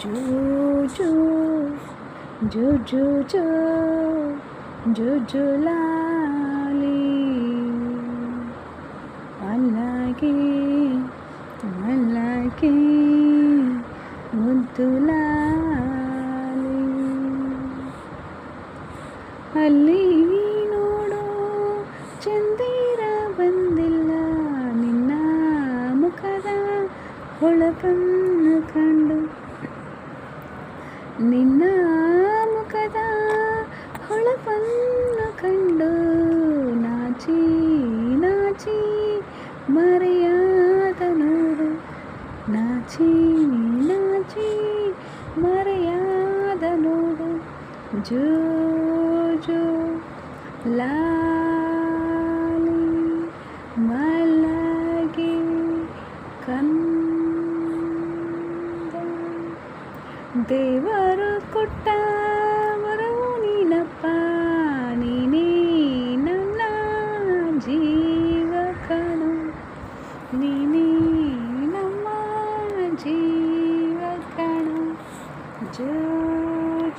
ಜೋ ಜೋ ಜೋ ಜೋ ಜೋ ಜೋ ಜೋಲಾಲಿ అలాగే అలాగే ಮುದ್ದುಲಾಲಿ ಅಲ್ಲಿ ನೋಡೋ ಚಂದಿರ ಬಂದಿಲ್ಲ ನಿನ್ನ ಮುಖದ ಹೊಳಪನ್ನು ಕಂಡು ನಿನ್ನ ಮುಖದ ಹೊಳಪನ್ನು ಕಂಡು ನಾಚಿ ನಾಚಿ ಮರೆಯಾದ ನೋಡು ನಾಚಿ ನಾಚಿ ಮರೆಯಾದ ನೋಡು ಜೋ ಜೋ ಲಾಲಿ ಮಲಗಿ ಕಂದ ದೇವರು ಕೊಟ್ಟ ವರವು ನೀನಪ್ಪ ನೀನೇ ನನ್ನ ಜೀವ ಕಣು ನೀನೇ ನಮ್ಮ ಜೀವ ಕಣು ಜೋ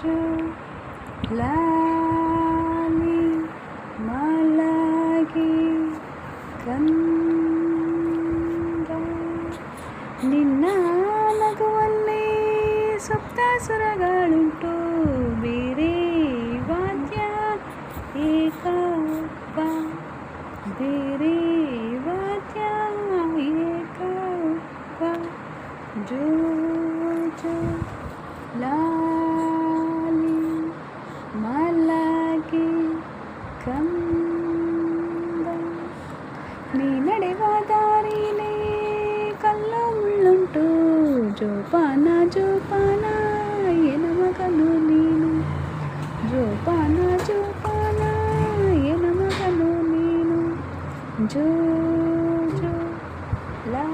ಜೋ ಲಾಲಿ ಮಲಗಿ ಕಂದ ನಿನ್ನ ನಗುವಲ್ಲೇ ಸುಪ್ತ ಸುರಗಳುಂಟು ಬೇರೆ ವಾದ್ಯ ಏಕಪ್ಪ ಬೇರೆ ವಾದ್ಯ ಏಕಪ್ಪ ಜೋ ಜೋ ಲಾಲಿ ಮಲಗಿ ಕಂದ ನೀ ನಡೆವ ದಾರಿಲೇ ಕಲ್ಲು ಮುಳ್ಳುಂಟು ಜೋಪಾನ ಜೋಪಾನ ಏನ ಮಗನು ನೀನು ಜೋಪಾನ ಜೋಪಾನ ಏನ ಮಗನು ನೀನು ಜೋ ಜೋ ಲಾ